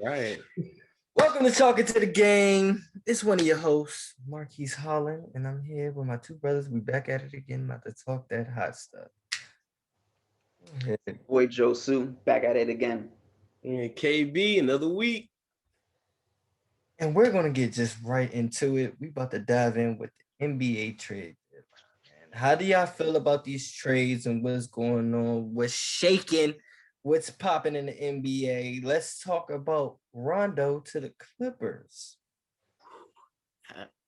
Right. Welcome to Talking to the Game. It's one of your hosts, Marquise Holland, and I'm here with my two brothers. We back at it again, about to talk that hot stuff. Boy Josu, back at it again. Yeah, KB, another week. And we're gonna get just right into it. We about to dive in with the NBA trade deadline. How do y'all feel about these trades and what's going on? What's shaking? What's popping in the NBA? Let's talk about Rondo to the Clippers.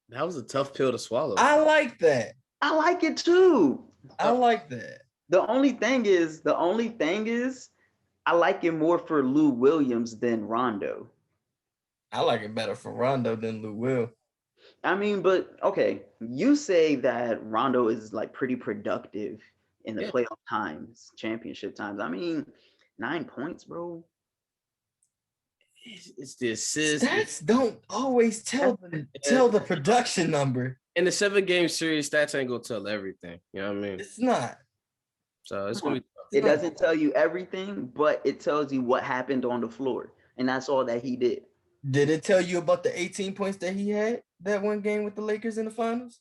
That was a tough pill to swallow. I like that. I like it too. I like that. The only thing is, I like it more for Lou Williams than Rondo. I like it better for Rondo than Lou Will. I mean, but okay, you say that Rondo is like pretty productive in the playoff times, championship times. I mean, 9 points, bro. It's the assist. Stats don't always tell the production number. In the 7-game series, stats ain't gonna tell everything. You know what I mean? It's not. So it's gonna be tough. It doesn't tell you everything, but it tells you what happened on the floor, and that's all that he did. Did it tell you about the 18 points that he had that one game with the Lakers in the finals?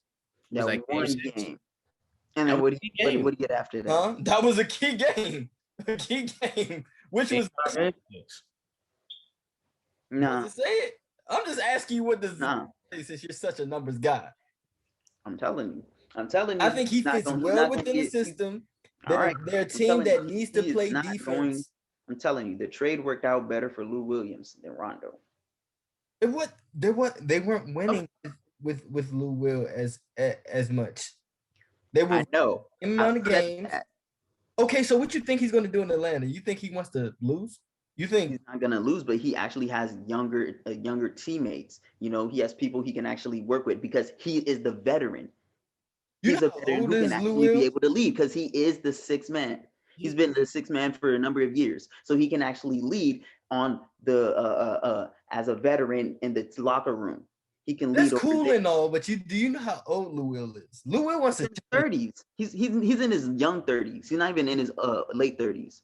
That like one game. And then what did he get after that? Huh? That was a key game. A key game. Which was Nah. Say it. I'm just asking you what does since you're such a numbers guy. I'm telling you. I think he fits well within the system. They're a team that needs to play defense. I'm telling you, the trade worked out better for Lou Williams than Rondo. They weren't winning with Lou Will as much. They were amount of games. Okay, so what you think he's going to do in Atlanta? You think he wants to lose? You think he's not going to lose, but he actually has younger teammates. You know, he has people he can actually work with because he is the veteran. He's a veteran who can actually be able to lead because he is the sixth man. He's been the sixth man for a number of years, so he can actually lead on the as a veteran in the locker room. He can lead. That's cool and all, but do you know how old Lou Will is? Lou Will wants to 30s. He's in his young 30s. He's not even in his late 30s.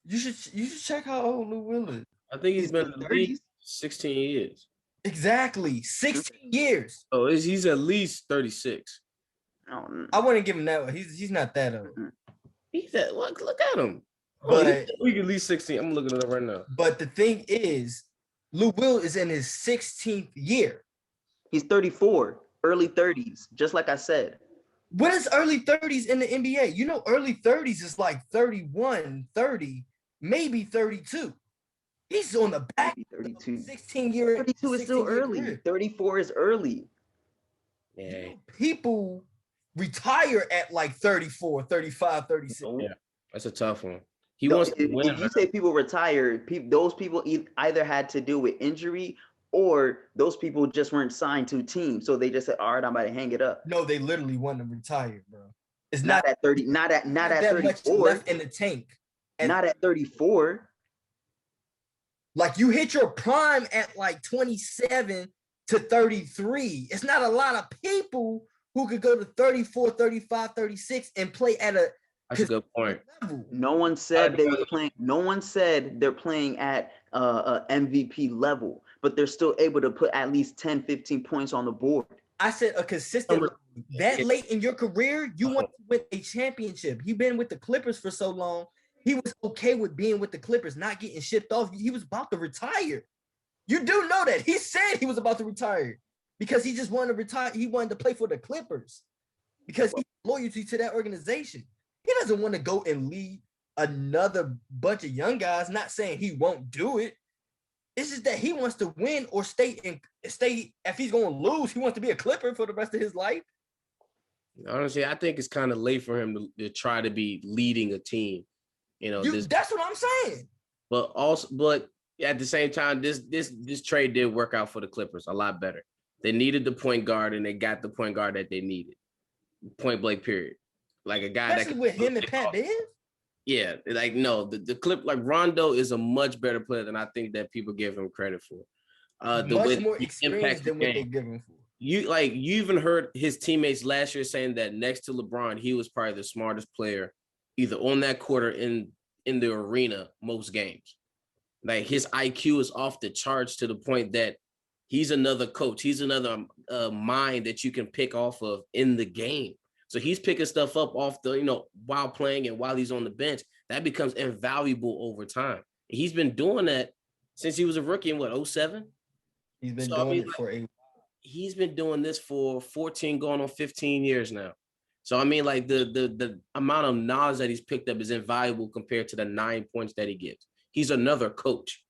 You should check how old Lou Will is. I think he's been in the league 16 years. Exactly, 16 years. Oh, he's at least 36. I wouldn't give him that one. He's not that old. He's at look at him. But we at least 16. I'm looking it up right now. But the thing is, Lou Will is in his 16th year. He's 34, early 30s, just like I said. What is early 30s in the NBA? You know, early 30s is like 31, 30, maybe 32. He's on the back 32. 16 year. 32 is still early. Career. 34 is early. Yeah. You know, people retire at like 34, 35, 36. Yeah, that's a tough one. He wants to win. If you say people retire, those people either had to deal with injury or those people just weren't signed to a team. So they just said, all right, I'm about to hang it up. No, they literally want to retire, bro. It's not at 30, not at 34. Much left in the tank. And not at 34. Like you hit your prime at like 27 to 33. It's not a lot of people who could go to 34, 35, 36 and play at a That's a good point. level. No one said they were playing. No one said they're playing at a MVP level, but they're still able to put at least 10, 15 points on the board. I said a consistent level. That late in your career, you want to win a championship. You've been with the Clippers for so long. He was okay with being with the Clippers, not getting shipped off. He was about to retire. You do know that. He said he was about to retire because he just wanted to retire. He wanted to play for the Clippers because he had loyalty to that organization. He doesn't want to go and lead another bunch of young guys. Not saying he won't do it. It's just that he wants to win or stay. If he's going to lose, he wants to be a Clipper for the rest of his life. Honestly, I think it's kind of late for him to try to be leading a team. You know, that's what I'm saying. But at the same time, this trade did work out for the Clippers a lot better. They needed the point guard, and they got the point guard that they needed. Point blank, period. Like a guy especially that with him and Pat Bev. Yeah, like no, the clip like Rondo is a much better player than I think that people give him credit for. Much more experienced than what they give him for. You even heard his teammates last year saying that next to LeBron, he was probably the smartest player either on that court or in the arena most games. Like his IQ is off the charts to the point that he's another coach. He's another mind that you can pick off of in the game. So he's picking stuff up off the, while playing and while he's on the bench. That becomes invaluable over time. He's been doing that since he was a rookie in 07? He's been doing it for he's been doing this for 14 going on 15 years now. So I mean, like the amount of knowledge that he's picked up is invaluable compared to the 9 points that he gives. He's another coach.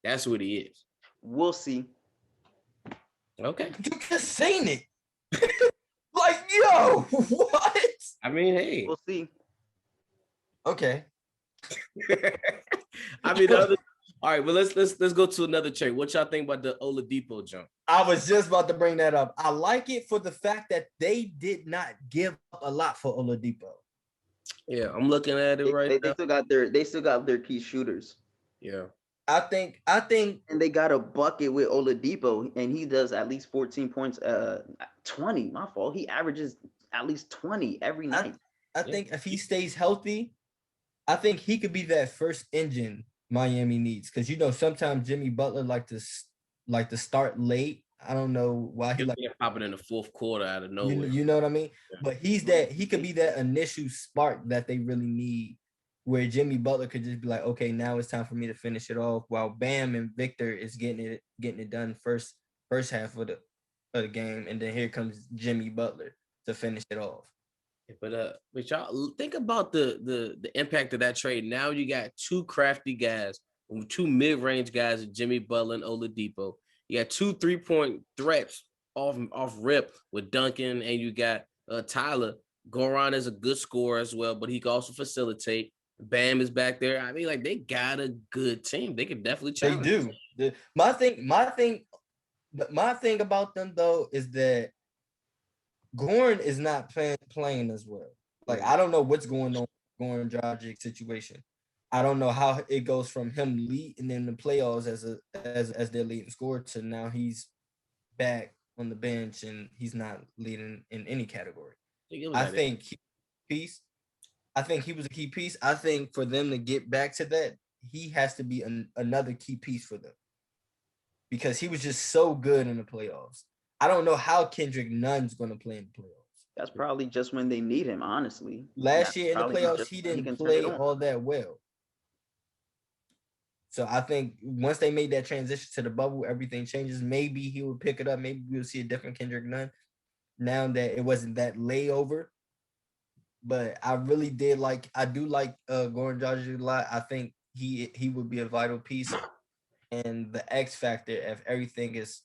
That's what he is. We'll see. Okay. You just saying it. Like, yo, what? I mean, hey. We'll see. Okay. I mean, all right, well, let's go to another trade. What y'all think about the Oladipo jump? I was just about to bring that up. I like it for the fact that they did not give up a lot for Oladipo. Yeah, I'm looking at it right now. They still got their key shooters. Yeah. I think and they got a bucket with Oladipo, and he does at least 14 points, 20. My fault. He averages at least 20 every night. I think if he stays healthy, I think he could be that first engine Miami needs. Because sometimes Jimmy Butler like to start late. I don't know why he popping in the fourth quarter out of nowhere. You know what I mean? Yeah. But he could be that initial spark that they really need, where Jimmy Butler could just be like, okay, now it's time for me to finish it off, while Bam and Victor is getting it done first half of the game, and then here comes Jimmy Butler to finish it off. But y'all think about the impact of that trade. Now you got two crafty guys, two mid-range guys, Jimmy Butler and Oladipo. You got two 3-point threats off rip with Duncan, and you got Tyler. Goran is a good scorer as well, but he can also facilitate. Bam is back there. I mean, like, they got a good team. They can definitely challenge. They do. My thing about them though is that Goran is not playing as well. Like, I don't know what's going on with Goran Dragic situation. I don't know how it goes from him leading in the playoffs as their leading scorer to now he's back on the bench and he's not leading in any category. I think he was a key piece. I think for them to get back to that, he has to be another key piece for them, because he was just so good in the playoffs. I don't know how Kendrick Nunn's going to play in the playoffs. That's probably just when they need him, honestly. Last year in the playoffs, he didn't play all that well. So I think once they made that transition to the bubble, everything changes. Maybe he will pick it up. Maybe we'll see a different Kendrick Nunn now that it wasn't that layover. But I really did like Goran Dragic a lot. I think he would be a vital piece and the X factor if everything is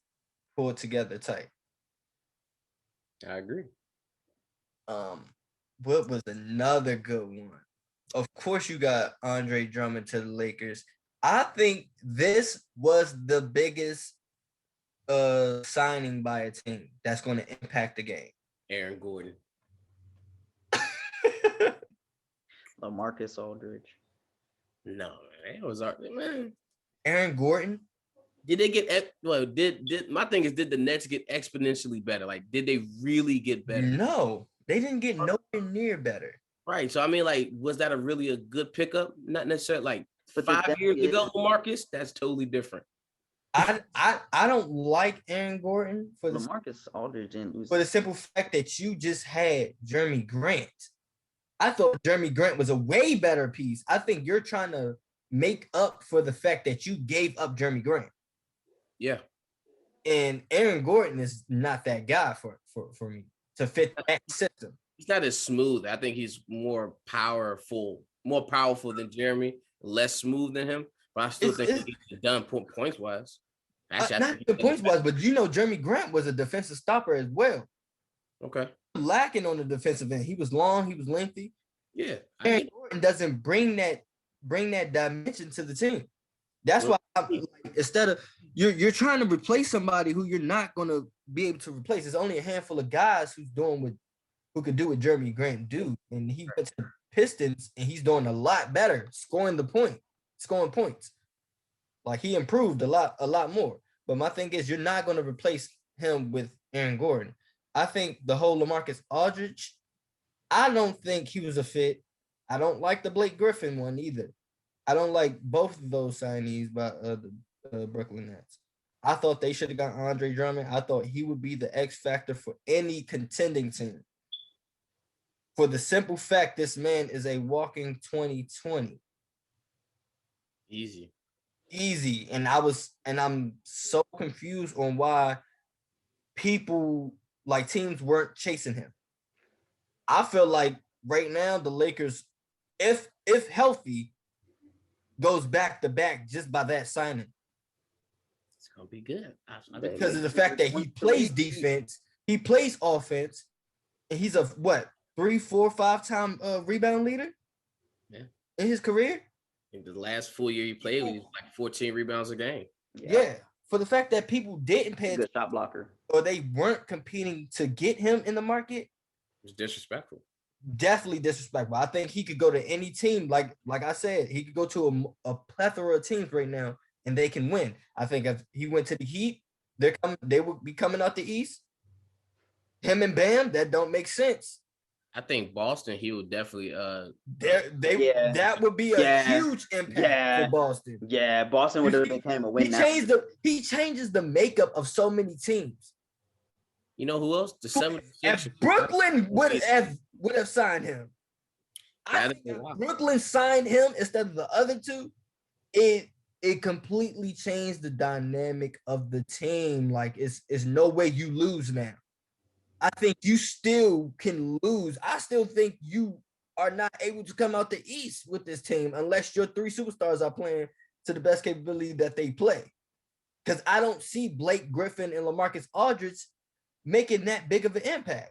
pulled together tight. I agree. What was another good one? Of course, you got Andre Drummond to the Lakers. I think this was the biggest signing by a team that's going to impact the game. Aaron Gordon. LaMarcus Aldridge. No, it was man. Aaron Gordon. Did they get my thing is, did the Nets get exponentially better? Like, did they really get better? No, they didn't get nowhere near better. Right. So I mean, like, was that a good pickup? Not necessarily like 5 years ago, Marcus. That's totally different. I don't like Aaron Gordon for the LaMarcus Aldridge didn't lose for the simple fact that you just had Jeremy Grant. I thought Jeremy Grant was a way better piece. I think you're trying to make up for the fact that you gave up Jeremy Grant. Yeah. And Aaron Gordon is not that guy for me to fit that system. He's not as smooth. I think he's more powerful than Jeremy, less smooth than him. But I still think he's done points wise. Not the points wise, but Jeremy Grant was a defensive stopper as well. Okay. Lacking on the defensive end. He was long, he was lengthy. Yeah. Aaron Gordon doesn't bring that dimension to the team. That's why instead of you're trying to replace somebody who you're not going to be able to replace. There's only a handful of guys who could do what Jeremy Grant do, and he went to the Pistons and he's doing a lot better, scoring points. Like, he improved a lot more. But my thing is, you're not going to replace him with Aaron Gordon. I think the whole LaMarcus Aldridge, I don't think he was a fit. I don't like the Blake Griffin one either. I don't like both of those signees by the Brooklyn Nets. I thought they should have got Andre Drummond. I thought he would be the X factor for any contending team. For the simple fact, this man is a walking 2020. Easy. And I'm so confused on why people like teams weren't chasing him. I feel like right now the Lakers, if healthy, goes back to back just by that signing. It's gonna be good. Because of the fact that he plays defense, he plays offense, and he's a 3, 4, 5-time rebound leader. Yeah. In his career. In the last full year he played, he was like 14 rebounds a game. Yeah. For the fact that people didn't pay attention, good shot blocker, or they weren't competing to get him in the market, it was disrespectful. Definitely disrespectful. I think he could go to any team. Like I said, he could go to a plethora of teams right now, and they can win. I think if he went to the Heat, they would be coming out the East. Him and Bam, that don't make sense. I think Boston, he would definitely that would be a huge impact for Boston. Yeah, Boston would have became a win. He changes the makeup of so many teams. You know who else? The 76ers. Brooklyn would have signed him. I think if Brooklyn signed him instead of the other two, it completely changed the dynamic of the team. Like it's no way you lose now. I think you still can lose. I still think you are not able to come out the East with this team unless your 3 superstars are playing to the best capability that they play. Because I don't see Blake Griffin and LaMarcus Aldridge making that big of an impact.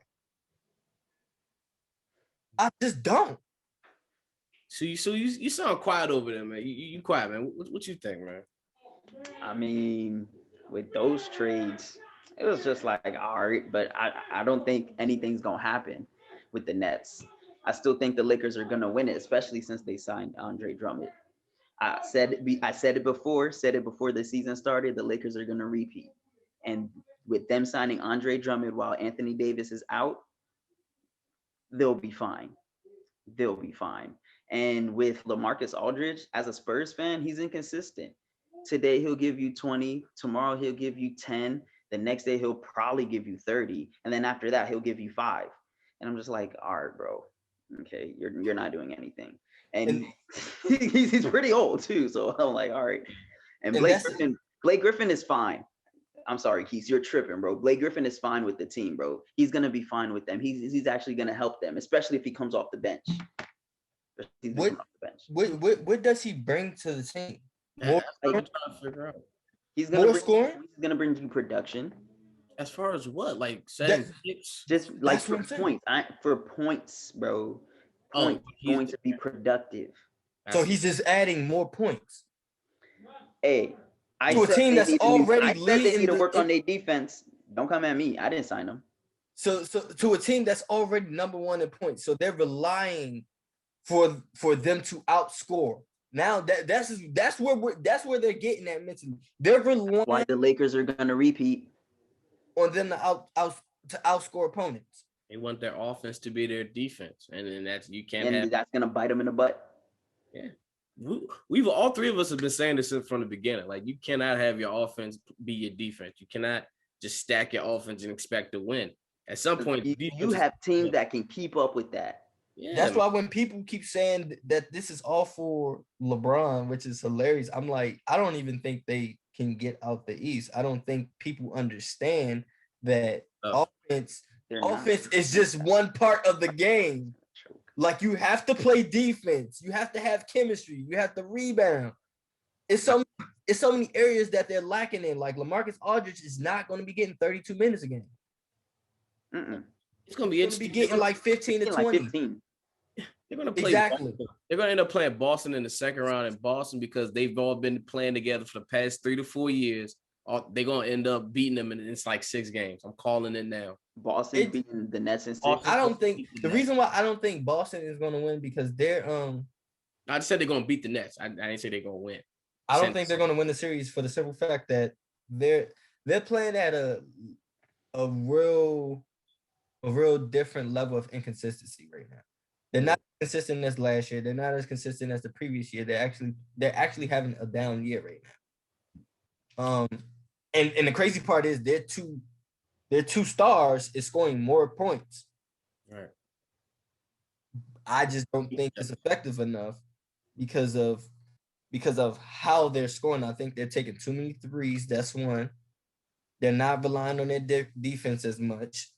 I just don't. So you sound quiet over there, man. You quiet, man. What you think, man? I mean, with those trades, it was just like, all right, but I don't think anything's going to happen with the Nets. I still think the Lakers are going to win it, especially since they signed Andre Drummond. I said it before the season started, the Lakers are going to repeat. And with them signing Andre Drummond while Anthony Davis is out, they'll be fine. And with LaMarcus Aldridge, as a Spurs fan, he's inconsistent. Today he'll give you 20, tomorrow he'll give you 10, the next day he'll probably give you 30, and then after that he'll give you 5. And I'm just like, all right, bro, okay, you're not doing anything. And he's pretty old too, so I'm like, all right. And Blake Griffin is fine. I'm sorry, Keith, you're tripping, bro. Blake Griffin is fine with the team, bro. He's gonna be fine with them. He's actually gonna help them, especially if he comes off the bench. What does he bring to the team? More I'm trying to figure out. He's gonna bring you production. As far as what, like setting tips? Just like for points, for points, bro. Points going to be productive. So he's just adding more points. Hey, to a team that's already leading. They need to work on their defense. Don't come at me. I didn't sign them. So to a team that's already number 1 in points, so they're relying for them to outscore. Now that's where they're getting at mentally. They're relying. Why the Lakers are gonna repeat on them to outscore opponents. They want their offense to be their defense, and that's that's gonna bite them in the butt. Yeah, we've all 3 of us have been saying this from the beginning. Like, you cannot have your offense be your defense. You cannot just stack your offense and expect to win. At some point, you have teams that can keep up with that. Yeah, that's why when people keep saying that this is all for LeBron, which is hilarious, I'm like, I don't even think they can get out the East. I don't think people understand that offense is just one part of the game. Like, you have to play defense. You have to have chemistry. You have to rebound. It's so many areas that they're lacking in. Like, LaMarcus Aldridge is not going to be getting 32 minutes a game. It's going to be getting like 15 to 20. Like 15. They're going to play Boston. They're going to end up playing Boston in the second round in Boston because they've all been playing together for the past 3 to 4 years. They're going to end up beating them, and it's like 6 games. I'm calling it now. Boston beating the Nets in 6. I don't think the reason why I don't think Boston is going to win because they're I just said they're going to beat the Nets. I didn't say they're going to win. I don't think they're going to win the series for the simple fact that they're playing at a real different level of inconsistency right now. They're not consistent as last year. They're not as consistent as the previous year. They're actually having a down year right now. And the crazy part is their two stars is scoring more points. Right. I just don't think it's effective enough because of how they're scoring. I think they're taking too many threes. That's one. They're not relying on their defense as much.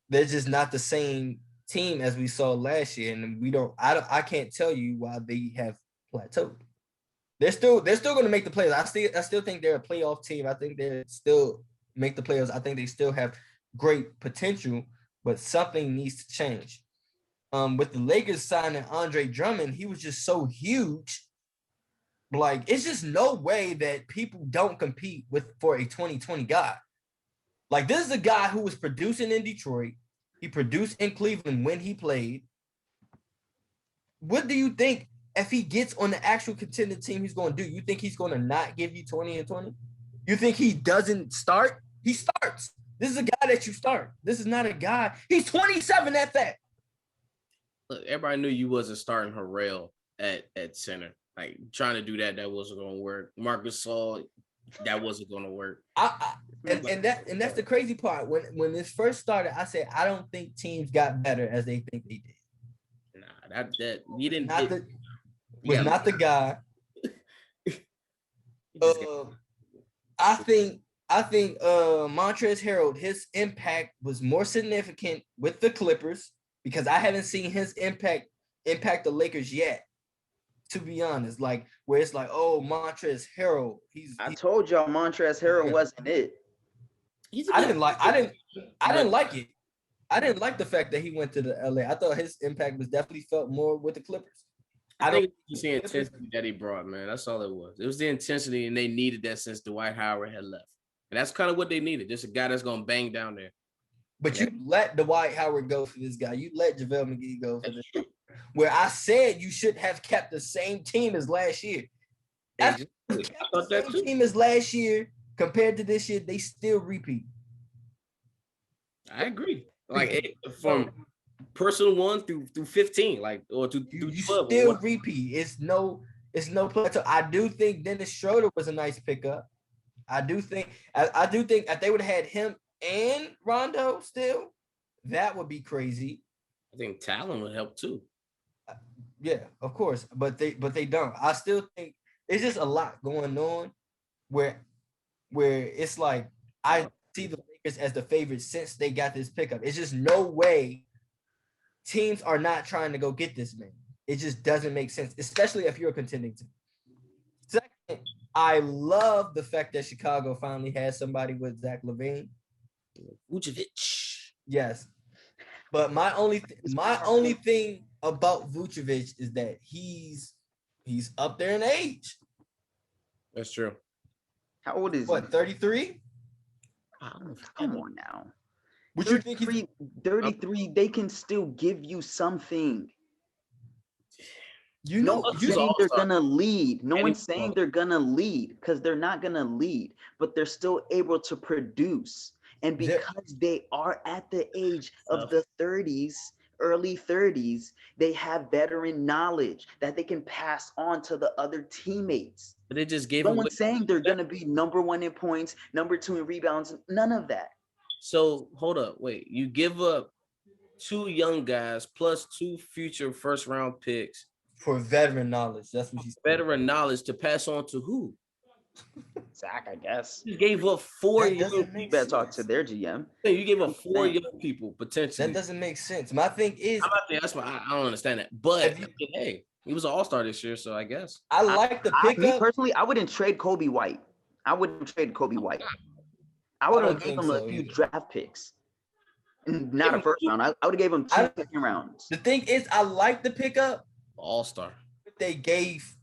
They're just not the same team as we saw last year, and I can't tell you why they have plateaued. They're still going to make the playoffs. I still think they're a playoff team. I think they still make the playoffs. I think they still have great potential, but something needs to change. With the Lakers signing Andre Drummond, he was just so huge. Like, it's just no way that people don't compete for a 2020 guy. Like, this is a guy who was producing in Detroit. He produced in Cleveland when he played. What do you think if he gets on the actual contending team he's going to do? You think he's going to not give you 20 and 20? You think he doesn't start? He starts. This is a guy that you start. This is not a guy. He's 27 at that. Look, everybody knew you wasn't starting Harrell at center. Like, trying to do that wasn't going to work. Marcus Gasol, that wasn't going to work. And that's the crazy part. When this first started, I said I don't think teams got better as they think they did. Nah, that we didn't. Not the guy. I think Montrezl Harrell, his impact was more significant with the Clippers because I haven't seen his impact the Lakers yet. To be honest, like where it's like, oh, Montrezl Harrell, I told y'all Montrezl Harrell wasn't it. I didn't like it. I didn't like the fact that he went to the LA. I thought his impact was definitely felt more with the Clippers. I think it's the intensity that he brought, man. That's all it was. It was the intensity, and they needed that since Dwight Howard had left. And that's kind of what they needed. Just a guy that's going to bang down there. But you let Dwight Howard go for this guy. You let JaVale McGee go for this guy. Where I said you should have kept the same team as last year. After you kept the same team as last year compared to this year, they still repeat. I agree. Like from personal 1 through 15, like or through 12. You still repeat. It's no plateau. I do think Dennis Schroeder was a nice pickup. I do think if they would have had him and Rondo still, that would be crazy. I think Talon would help too. Yeah, of course, but they don't. I still think it's just a lot going on where it's like I see the Lakers as the favorite since they got this pickup. It's just no way teams are not trying to go get this man. It just doesn't make sense, especially if you're a contending team. Second, I love the fact that Chicago finally has somebody with Zach LaVine. Vucevic. Yes. But my only thing about Vucevic is that he's up there in age. That's true. How old is he? 33? Come on now. Would you think 33, they can still give you something. No one's saying they're gonna lead. No one's saying they're gonna lead because they're not gonna lead, but they're still able to produce. And because they are at the age of the 30s, early 30s, they have veteran knowledge that they can pass on to the other teammates. But they just gave no one's saying they're gonna be number 1 in points, number 2 in rebounds, none of that. So hold up, wait. You give up 2 young guys plus 2 future first round picks for veteran knowledge. That's what he's veteran knowledge to pass on to who? Zach, I guess. You gave up 4 young people. You better talk to their GM. You gave up 4 young people potentially. That doesn't make sense. My thing is, that's why I don't understand that. But hey, he was an all-star this year, so I guess I like the pickup. Me personally, I wouldn't trade Kobe White. I wouldn't trade Kobe White. I would have given him a few draft picks. Not a first round. I would have gave him 2 second rounds. The thing is, I like the pickup. All-star. They gave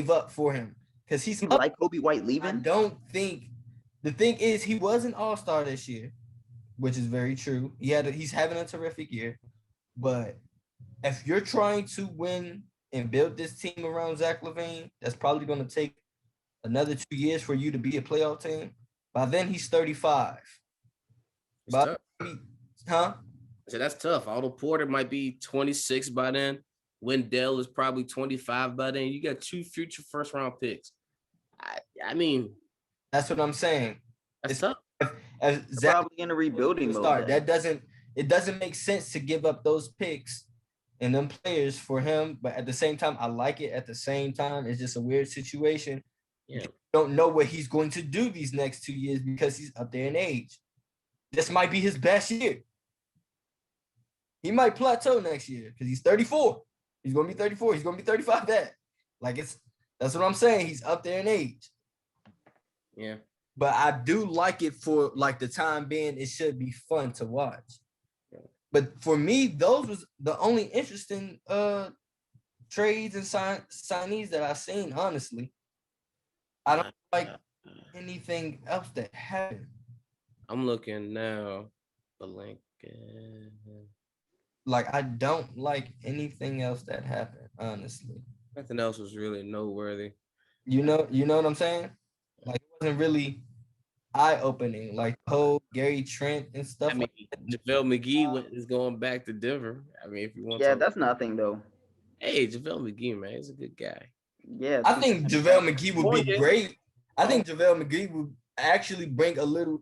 up for him. Because he's like Kobe White leaving. I don't think the thing is he was an all-star this year, which is very true. He's having a terrific year. But if you're trying to win and build this team around Zach LaVine, that's probably going to take another 2 years for you to be a playoff team. By then he's 35. So that's tough. Otto Porter might be 26 by then. Wendell is probably 25 by then. You got 2 future first round picks. I mean, that's what I'm saying. That's tough. As Zach, probably in a rebuilding mode. That doesn't make sense to give up those picks and them players for him. But at the same time, I like it. At the same time, it's just a weird situation. Yeah. You don't know what he's going to do these next 2 years because he's up there in age. This might be his best year. He might plateau next year because he's 34. He's gonna be 34. He's gonna be 35. That's what I'm saying. He's up there in age. Yeah. But I do like it for like the time being. It should be fun to watch. But for me, those was the only interesting trades and signees that I've seen. Honestly, I don't like anything else that happened. I'm looking now. Like I don't like anything else that happened. Honestly, nothing else was really noteworthy. You know what I'm saying? Like it wasn't really eye-opening, like the whole Gary Trent and stuff. I mean, JaVale McGee is going back to Denver. I mean, if you want, that's nothing though. Hey, JaVale McGee, man, he's a good guy. Yeah, I think JaVale McGee would be great. I think JaVale McGee would actually bring a little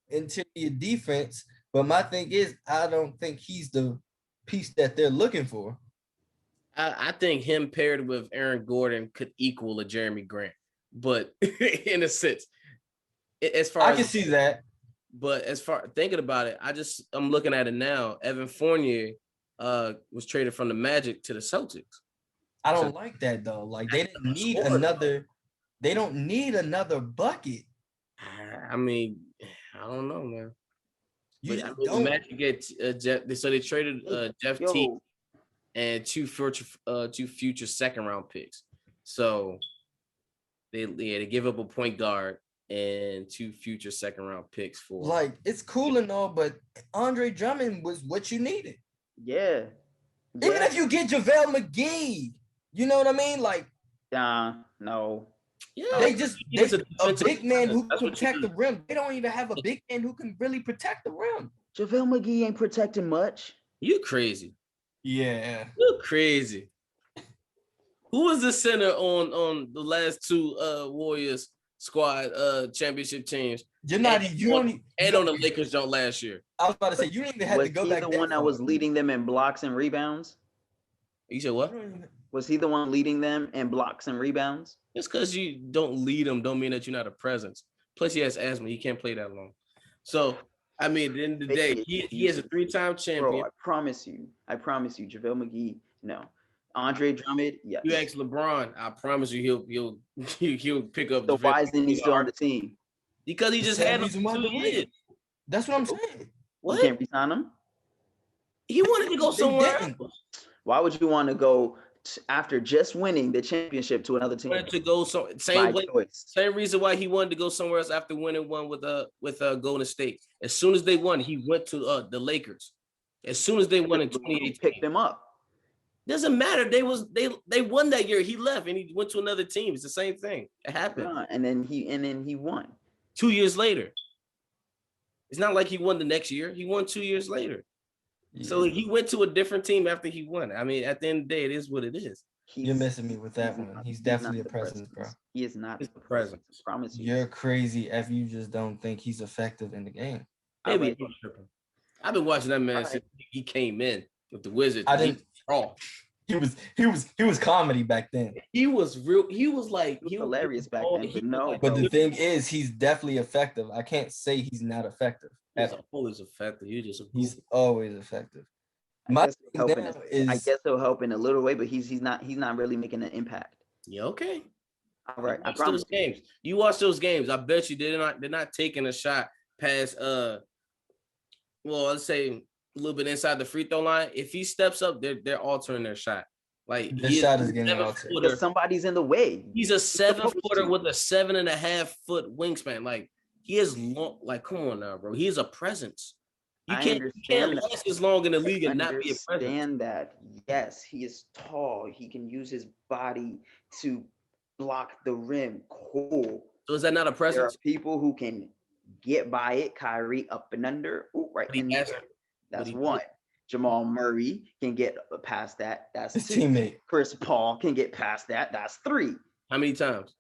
interior defense. But my thing is, I don't think he's the piece that they're looking for. I think him paired with Aaron Gordon could equal a Jeremy Grant, but in a sense, as far I can see that. But as far thinking about it, I'm looking at it now. Evan Fournier was traded from the Magic to the Celtics. I don't like that though. Like they didn't need another. They don't need another bucket. I mean, I don't know, man. The Magic get so they traded Jeff Teague and two future second round picks. So they give up a point guard and 2 future second round picks for. Like it's cool and all, but Andre Drummond was what you needed. Yeah. Even if you get JaVale McGee, you know what I mean? Like, no. Yeah, a big man who can protect the rim. They don't even have a big man who can really protect the rim. JaVale McGee ain't protecting much. You crazy. Yeah. You crazy. Who was the center on the last 2 Warriors squad championship teams? On the Lakers don't last year. I was about to say you didn't even have to go back. Was he the one that was leading them in blocks and rebounds? You said what? Was he the one leading them in blocks and rebounds? Just because you don't lead him don't mean that you're not a presence. Plus, he has asthma. He can't play that long. So, I mean, at the end of the day, he is a 3-time champion. Bro, I promise you, JaVale McGee, no. Andre Drummond, yes. You ask LeBron, I promise you he'll pick up. So why isn't he still on the team? Because he just had him 2 years. That's what I'm saying. What? You can't resign him? He wanted to go somewhere else. Why would you want to go after just winning the championship to another team? To go same reason why he wanted to go somewhere else after winning one with Golden State. As soon as they won, he went to the Lakers. As soon as they won in 2018, picked them up. Doesn't matter. They won that year. He left and he went to another team. It's the same thing. It happened. And then he won 2 years later. It's not like he won the next year. He won 2 years later. Yeah. So he went to a different team after he won. I mean, at the end of the day, it is what it is. You're messing me with that one. He's definitely a presence, bro. He is not a presence. I promise you. You're crazy if you just don't think he's effective in the game. Maybe I've been watching that man since he came in with the Wizards. He was comedy back then. He was real. He was hilarious back then. But the thing is, he's definitely effective. I can't say he's not effective. He's always effective. He's always effective. I guess he'll help in a little way, but he's not really making an impact. Yeah, okay. All right. I promise. Those games. You watch those games. I bet you they're not taking a shot past let's say a little bit inside the free throw line. If he steps up, they're altering their shot. Like the shot is getting altered. Because somebody's in the way. He's a 7-footer with a 7.5-foot wingspan. Like he is long. Like, come on now, bro. He's a presence. You can't last as long in the league and not be a presence. I understand that. Yes, he is tall. He can use his body to block the rim. Cool. So is that not a presence? There are people who can get by it. Kyrie up and under. Ooh, right in there. That's one. Jamal Murray can get past that. That's His 2. teammate. Chris Paul can get past that. That's 3. How many times?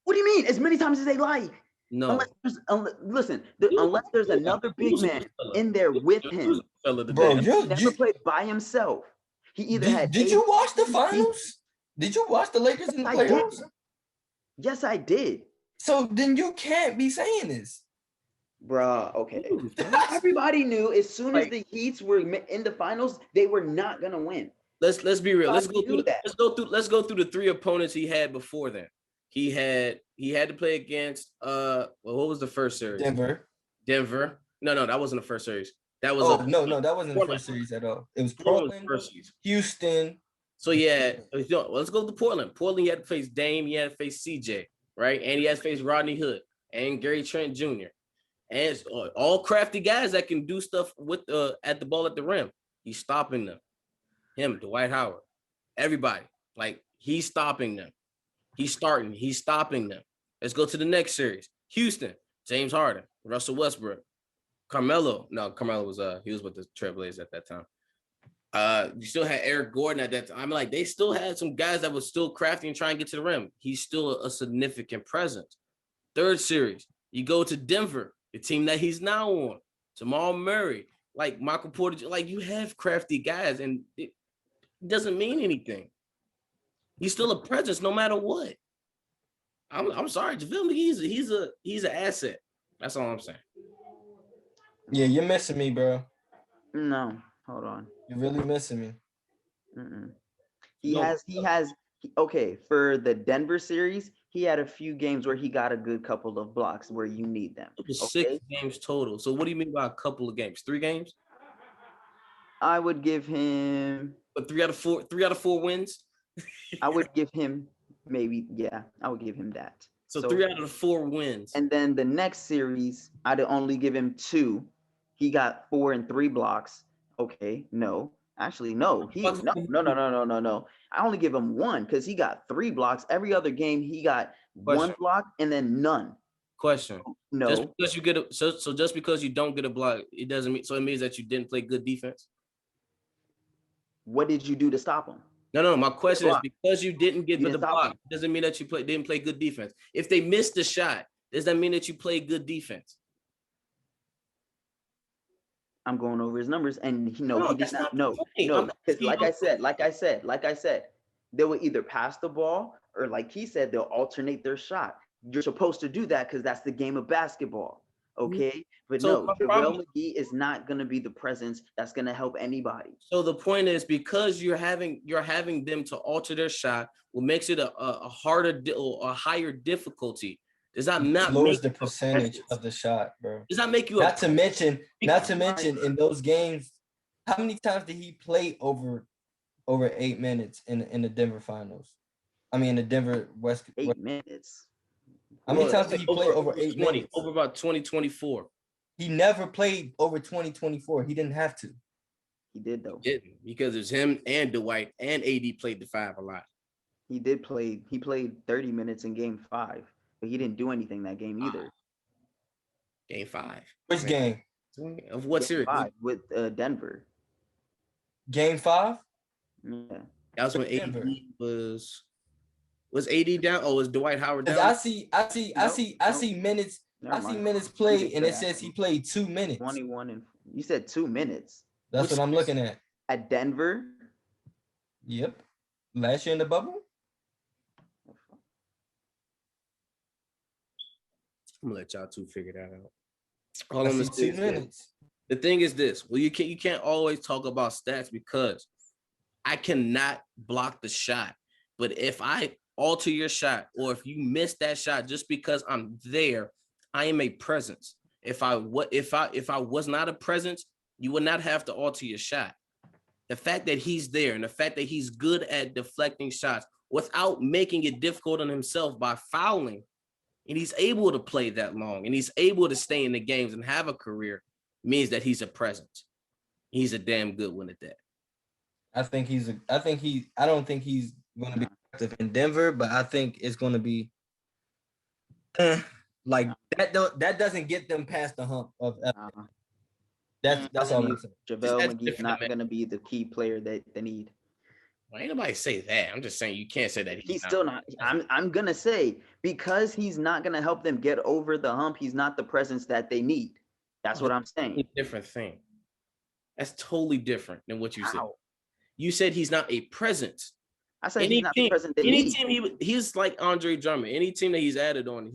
What do you mean? As many times as they like. No. Unless there's another big man in there with him. Bro, he never played by himself. He either had. Did you watch the finals? Did you watch the Lakers in the playoffs? Yes, I did. So then you can't be saying this. Bruh, okay. Everybody knew as soon as the Heats were in the finals, they were not gonna win. Let's be real. Let's go through the 3 opponents he had before then. He had to play against what was the first series? Denver. No, that wasn't the first series. That was that wasn't the first series at all. It was Portland, Houston. So yeah, let's go to Portland. Portland, he had to face Dame, he had to face CJ, right? And he had to face Rodney Hood and Gary Trent Jr. And it's all crafty guys that can do stuff with at the ball at the rim. He's stopping them. Him, Dwight Howard, everybody. Like, he's stopping them. He's stopping them. Let's go to the next series. Houston, James Harden, Russell Westbrook, Carmelo. No, Carmelo was he was with the Trailblazers at that time. You still had Eric Gordon at that time. I'm like, they still had some guys that were still crafty and trying to get to the rim. He's still a significant presence. Third series, you go to Denver, the team that he's now on. Jamal Murray, like Michael Porter, like, you have crafty guys, and it doesn't mean anything. He's still a presence no matter what. I'm sorry, you feel me? He's an asset. That's all I'm saying. Yeah, you're missing me, bro. No, hold on. You're really missing me. He has. Okay, for the Denver series, he had a few games where he got a good couple of blocks where you need them. It was 6 games total. So what do you mean by a couple of games? 3 games? I would give him. But 3 out of 4 wins. I would give him maybe. Yeah, I would give him that. So 3 out of 4 wins. And then the next series, I'd only give him 2. He got 4 and 3 blocks. Okay, no. Actually, no. No. I only give him 1 because he got 3 blocks. Every other game, he got 1 block and then none. Question. No. Just because you get so just because you don't get a block, it doesn't mean, so it means that you didn't play good defense. What did you do to stop him? No. My question is, because you didn't get the block, doesn't mean that you didn't play good defense. If they missed the shot, does that mean that you played good defense? I'm going over his numbers, and he did not. No, because like I said, they will either pass the ball or, like he said, they'll alternate their shot. You're supposed to do that because that's the game of basketball, okay? But so no, JaVale McGee is not going to be the presence that's going to help anybody. So the point is, because you're having them to alter their shot, what makes it a harder or a higher difficulty. Does that not lowers the percentage of the shot, bro? Does that make you not to mention in those games, how many times did he play over 8 minutes in the Denver finals? I mean, the Denver West 8 minutes. How many times did he play over 8 minutes? Over about 2024. He never played over 2024. He didn't have to. He did though. He didn't, because it's him and Dwight and AD played the 5 a lot. He did play. He played 30 minutes in Game 5. But he didn't do anything that game either. Game 5. Which game? Of what series? 5 with Denver. Game 5? Yeah. That was when AD was AD down? Oh, was Dwight Howard down? I see minutes. I see minutes played, and it says he played 2 minutes. 21 and you said 2 minutes. That's what I'm looking at. At Denver? Yep. Last year in the bubble? I'm gonna let y'all two figure that out. All I'm gonna say 2 minutes. The thing is this: well, you can't always talk about stats because I cannot block the shot. But if I alter your shot, or if you miss that shot just because I'm there, I am a presence. If I was not a presence, you would not have to alter your shot. The fact that he's there and the fact that he's good at deflecting shots without making it difficult on himself by fouling. And he's able to play that long, and he's able to stay in the games and have a career, means that he's a presence. He's a damn good one at that. I don't think he's going to be active in Denver, but I think it's going to be like that. That doesn't get them past the hump of. That's all I'm saying. JaVale McGee not going to be the key player that they need. Why ain't nobody say that? I'm just saying you can't say that he's still not. I'm gonna say because he's not gonna help them get over the hump. He's not the presence that they need. That's what I'm saying. Different thing. That's totally different than what you said. You said he's not a presence. I said he's not the presence they need. Any team he's like Andre Drummond. Any team that he's added on,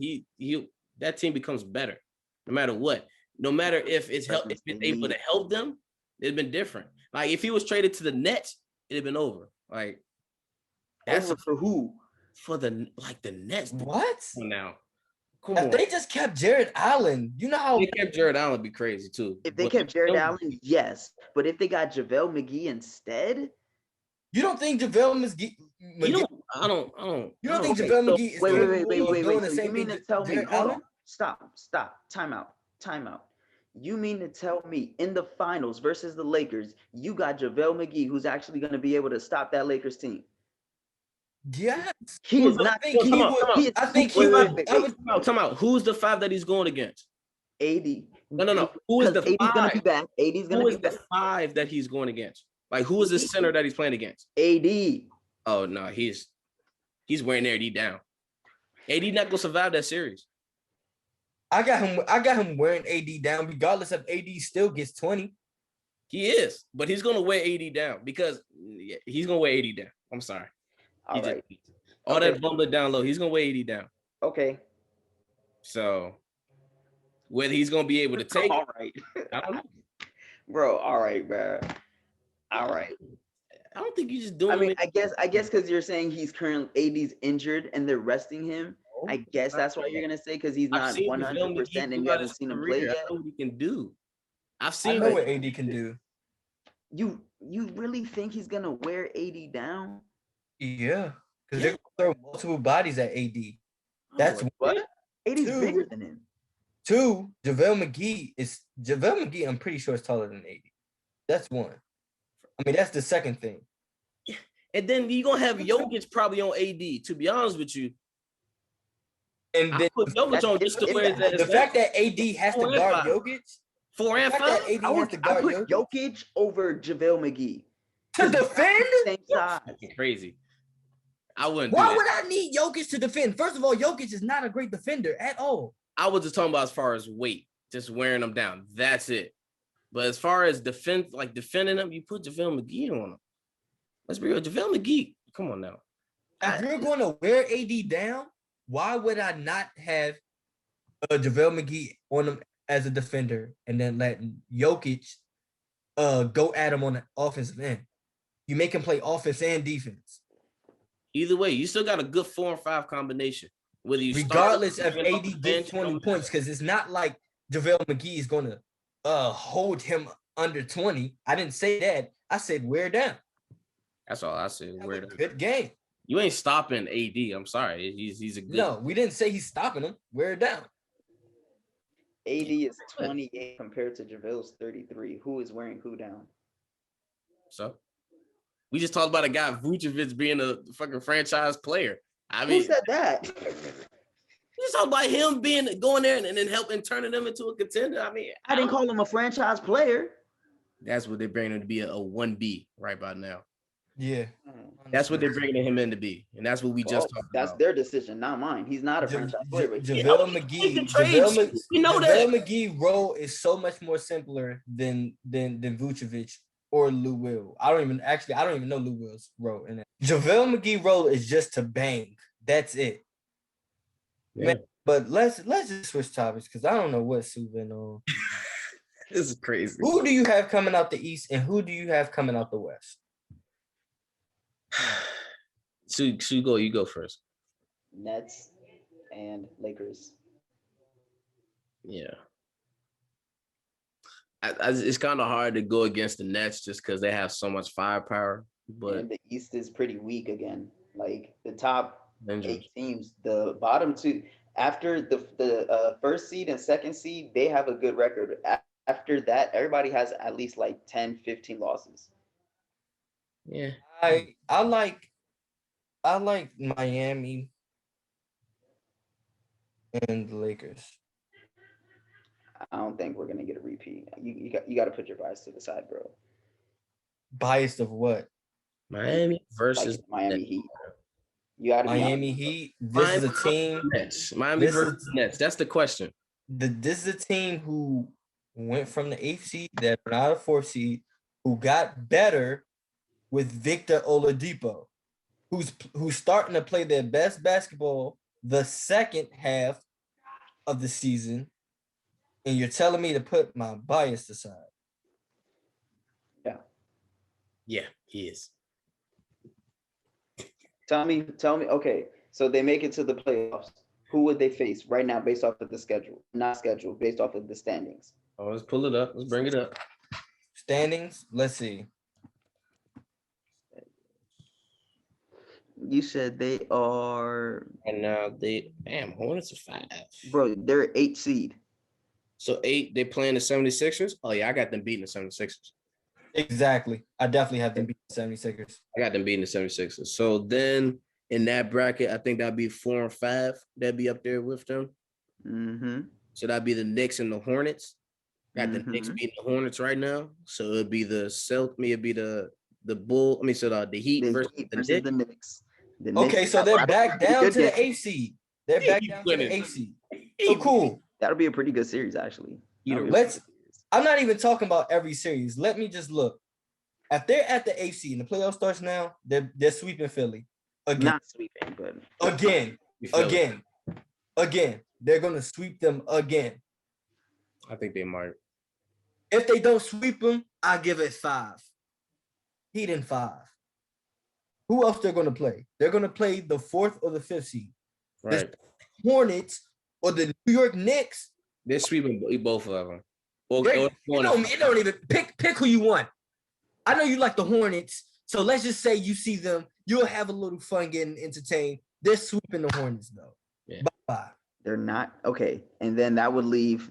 that team becomes better, no matter what. No matter if it's able to help them, it'd been different. Like if he was traded to the Nets, it'd have been over. Like that's for who? For the Nets. What? Now. Come on. They just kept Jared Allen. You know how they kept Jared Allen, be crazy too. If they kept Jared Allen, yes. But if they got JaVale McGee instead, you don't think JaVale McGee? I don't. You don't think JaVale McGee is doing the same thing? You mean to tell me? Hold on. Stop. Time out. You mean to tell me in the finals versus the Lakers, you got JaVale McGee, who's actually going to be able to stop that Lakers team? Yes. He is not. I think he would. Come out. Who's the 5 that he's going against? AD. No. Who is the 5? AD's going to be back. AD's going to be back. Who is the 5 that he's going against? Like, who is the center that he's playing against? AD. Oh, no. He's wearing AD down. AD not going to survive that series. I got him wearing AD down, regardless if AD still gets 20. He is, but he's gonna wear AD down because he's gonna wear AD down. I'm sorry. All right. All that bumbling down low, he's gonna wear AD down. Okay. So whether he's gonna be able to take all right. I don't know. Bro, all right, bro. All right. I don't think you just doing. I mean, I guess because you're saying he's currently AD's injured and they're resting him. I guess that's what you're gonna say because he's not 100% and you haven't seen him play yet. I know what he can do. I know what AD can do. You really think he's gonna wear AD down? Yeah, because they're gonna throw multiple bodies at AD. That's what AD's bigger than him. 2, JaVale McGee. I'm pretty sure is taller than AD. That's 1. I mean, that's the second thing. And then you're gonna have Jokic probably on AD. To be honest with you. And then the fact that AD has to guard Jokic. 4 and 5. I would put Jokic over JaVale McGee to defend. Same size. That's crazy. I wouldn't. Why would I need Jokic to defend? First of all, Jokic is not a great defender at all. I was just talking about as far as weight, just wearing them down. That's it. But as far as defending them, you put JaVale McGee on them. Let's be real, JaVale McGee. Come on now. If you're going to wear AD down, why would I not have JaVale McGee on him as a defender and then let Jokic go at him on the offensive end? You make him play offense and defense. Either way, you still got a good 4 and 5 combination. Whether you regardless if AD gets 20 points, because it's not like JaVale McGee is going to hold him under 20. I didn't say that. I said wear down. That's all I said. Wear down. Good game. You ain't stopping AD. I'm sorry. He's a good. No, we didn't say he's stopping him. Wear it down. AD is 28 compared to JaVale's 33. Who is wearing who down? So we just talked about a guy Vucevic being a fucking franchise player. I mean, who said that? We just talked about him going there and then helping turning them into a contender. I mean, I didn't call him a franchise player. That's what they're bringing him to be, a 1B right about now. Yeah. That's what they're bringing him in to be. And that's what we just talked about. That's their decision, not mine. He's not a franchise player. JaVale McGee role is so much more simpler than Vucevic or Lou Will. I don't even know Lou Will's role in it. JaVale McGee role is just to bang. That's it. Yeah. Man, but let's just switch topics because I don't know what Sue been on. This is crazy. Who do you have coming out the East and who do you have coming out the West? You go first. Nets and Lakers. Yeah. It's kind of hard to go against the Nets just because they have so much firepower. But and the East is pretty weak again. Like the top 8 teams, the bottom 2, after the first seed and second seed, they have a good record. After that, everybody has at least like 10, 15 losses. Yeah. I like Miami and the Lakers. I don't think we're gonna get a repeat. You got to put your bias to the side, bro. Biased of what? Miami versus like Miami Heat. You got to be Miami Heat. This is a team. Nets. Miami versus Nets. That's the question. This is a team who went from the 8th seed, that went out of 4th seed, who got better with Victor Oladipo, who's starting to play their best basketball the second half of the season, and you're telling me to put my bias aside. Yeah, he is. Tell me. Okay, so they make it to the playoffs. Who would they face right now, based off of the schedule? Not schedule, based off of the standings. Oh, let's pull it up. Let's bring it up. Standings. Let's see. You said they are. And now Hornets are 5. Bro, they're 8th seed. So 8, they playing the 76ers? Oh, yeah, I got them beating the 76ers. Exactly. I definitely have them beating the 76ers. I got them beating the 76ers. So then in that bracket, I think that'd be 4 and 5. That'd be up there with them. Mm-hmm. So that'd be the Knicks and the Hornets. Got the Knicks beating the Hornets right now. So it'd be the Bull. The Heat versus the Knicks. Okay, so they're back down to the 8th seed. They're back down to the 8th seed. So cool. That'll be a pretty good series, actually. I'm not even talking about every series. Let me just look. If they're at the 8th seed and the playoff starts now, they're sweeping Philly. Again. Not sweeping, but again. They're gonna sweep them again. I think they might. If they don't sweep them, I give it 5. Heat in 5. Who else they're gonna play? They're gonna play the 4th or the 5th seed. Right. The Hornets or the New York Knicks. They're sweeping both of them. It don't even pick who you want. I know you like the Hornets, so let's just say you see them. You'll have a little fun getting entertained. They're sweeping the Hornets though. Yeah. Bye. They're not okay, and then that would leave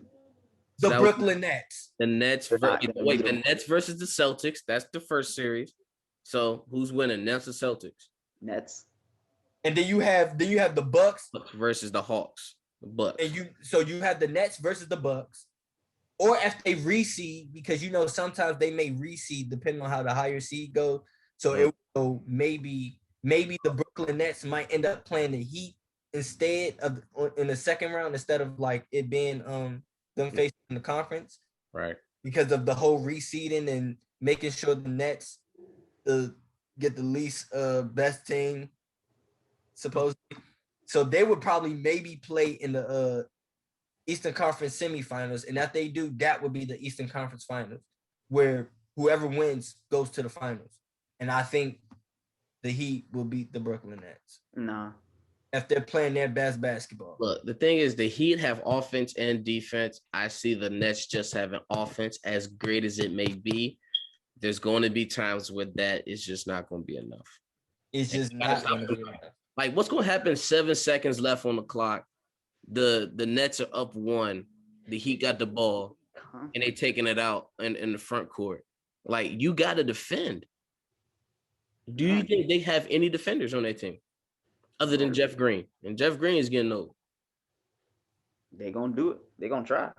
the Brooklyn Nets. The Nets. The Nets versus the Celtics. That's the first series. So who's winning? Nets or Celtics? Nets. And then you have the Bucks versus the Hawks. The Bucks. And you have the Nets versus the Bucks. Or if they reseed, because sometimes they may reseed depending on how the higher seed goes. So maybe the Brooklyn Nets might end up playing the Heat instead of in the second round, instead of like it being them facing the conference. Right. Because of the whole reseeding and making sure the Nets get the least best team, supposedly. So they would probably maybe play in the Eastern Conference semifinals, and if they do, that would be the Eastern Conference Finals, where whoever wins goes to the finals. And I think the Heat will beat the Brooklyn Nets. Nah. If they're playing their best basketball. Look, the thing is, the Heat have offense and defense. I see the Nets just having offense, as great as it may be. There's going to be times where that is just not going to be enough. It's just not going to be enough. Like, what's going to happen? 7 seconds left on the clock. The Nets are up 1. The Heat got the ball, and they taking it out in the front court. Like, you got to defend. Do you think they have any defenders on their team other than Jeff Green? And Jeff Green is getting old. They're gonna do it. They're gonna try.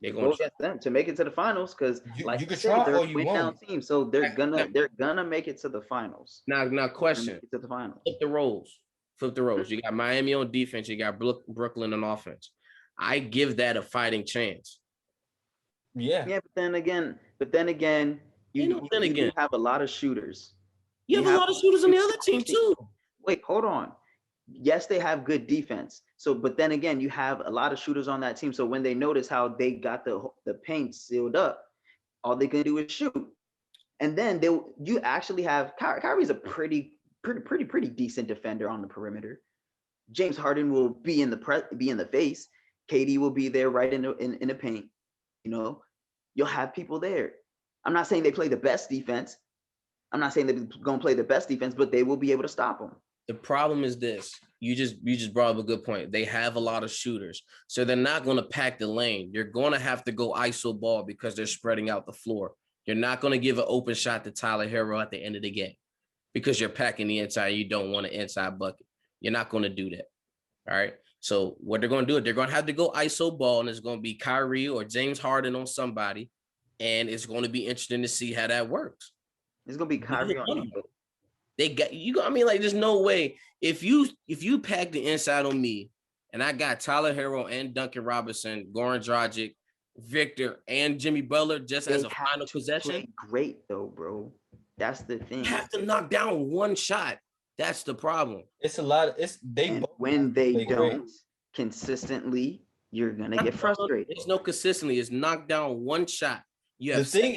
They're gonna try them to make it to the finals, because like you can try they're or a you win-down won't. team, so they're gonna make it to the finals. Now, question: to the finals. Flip the roles. You got Miami on defense. You got Brooklyn on offense. I give that a fighting chance. Yeah. Yeah, but then again, you have a lot of shooters. You have a lot of shooters on the other team too. Wait, hold on. Yes, they have good defense. So, but then again, you have a lot of shooters on that team. So when they notice how they got the paint sealed up, all they can do is shoot. And then you actually have Kyrie's a pretty decent defender on the perimeter. James Harden will be in the face. KD will be there right in the paint. You'll have people there. I'm not saying they play the best defense. I'm not saying they're going to play the best defense, but they will be able to stop them. The problem is this. You just brought up a good point. They have a lot of shooters, so they're not going to pack the lane. You're going to have to go ISO ball because they're spreading out the floor. You're not going to give an open shot to Tyler Hero at the end of the game because you're packing the inside. You don't want an inside bucket. You're not going to do that. All right. So what they're going to do, they're going to have to go ISO ball, and it's going to be Kyrie or James Harden on somebody, and it's going to be interesting to see how that works. It's going to be Kyrie on you. They got you. I mean, like, there's no way if you pack the inside on me, and I got Tyler Hero and Duncan Robinson, Goran Dragic, Victor, and Jimmy Butler just as a final possession. Great though, bro. That's the thing. You have to knock down one shot. That's the problem. It's a lot. When they don't consistently, you're gonna get frustrated. There's no consistently. It's knock down one shot. You have the thing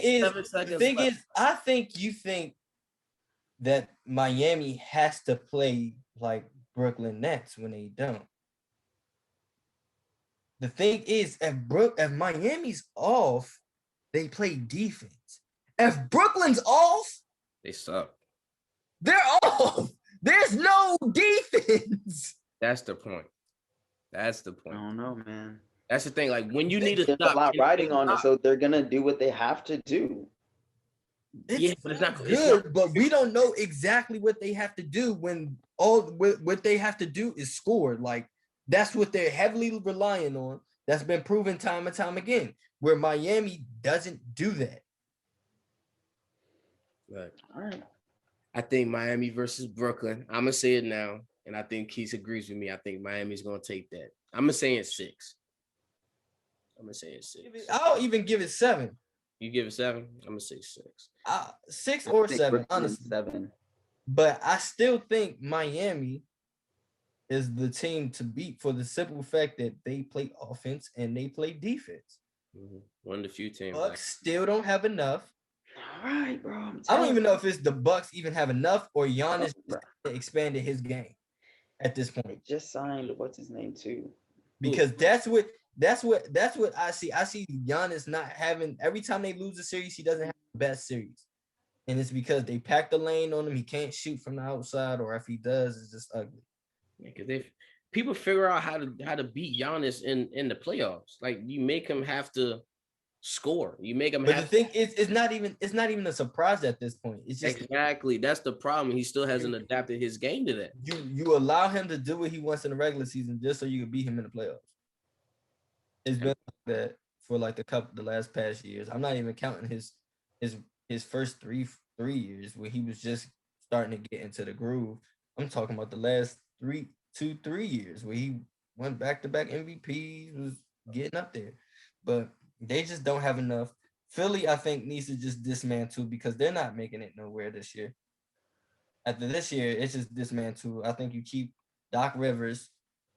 is, I think you think that Miami has to play like Brooklyn Nets when they don't. The thing is, if Miami's off, they play defense. If Brooklyn's off, they suck. They're off. There's no defense. That's the point. That's the point. I don't know, man. That's the thing. Like, when you need to stop, a lot riding on it, so they're gonna do what they have to do. But it's not good. But we don't know exactly what they have to do when what they have to do is score. Like, that's what they're heavily relying on. That's been proven time and time again. Where Miami doesn't do that. Right. All right. I think Miami versus Brooklyn. I'm gonna say it now, and I think Keith agrees with me. I think Miami's gonna take that. I'm gonna say it's 6. I'll even give it 7. You give it 7? I'm gonna say 6. 6 or 7, honestly. 7. But I still think Miami is the team to beat for the simple fact that they play offense and they play defense. Mm-hmm. One of the few teams. Bucks still don't have enough. All right, bro. I don't even know if it's the Bucks even have enough or Giannis expanded his game at this point. They just signed what's his name too. Because that's what I see. I see Giannis not having, every time they lose a series, he doesn't have the best series. And it's because they pack the lane on him. He can't shoot from the outside, or if he does, it's just ugly. Because people figure out how to beat Giannis in the playoffs. Like, you make him have to score. You make him. But the thing is, it's not even a surprise at this point. It's just exactly that's the problem. He still hasn't adapted his game to that. You allow him to do what he wants in the regular season just so you can beat him in the playoffs. It's been like that for like the last past years. I'm not even counting his first three years where he was just starting to get into the groove. I'm talking about the last 3 years where he went back-to-back MVPs, was getting up there. But they just don't have enough. Philly, I think, needs to just dismantle because they're not making it nowhere this year. After this year, it's just dismantle. I think you keep Doc Rivers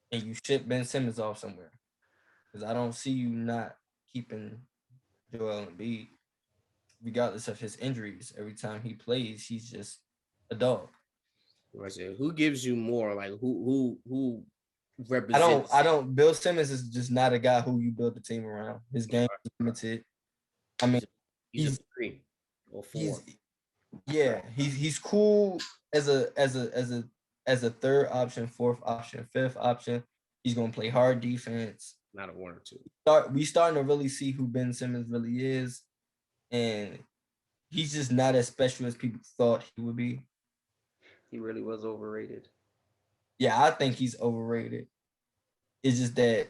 and you ship Ben Simmons off somewhere. Because I don't see you not keeping Joel Embiid, regardless of his injuries. Every time he plays, he's just a dog. I said, who gives you more? Like, who represents? I don't. Bill Simmons is just not a guy who you build the team around. His game is limited. I mean, he's a 3 or 4. He's cool as a third option, fourth option, fifth option. He's gonna play hard defense. Not a 1 or 2. We starting to really see who Ben Simmons really is, and he's just not as special as people thought he would be. He really was overrated. Yeah, I think he's overrated. It's just that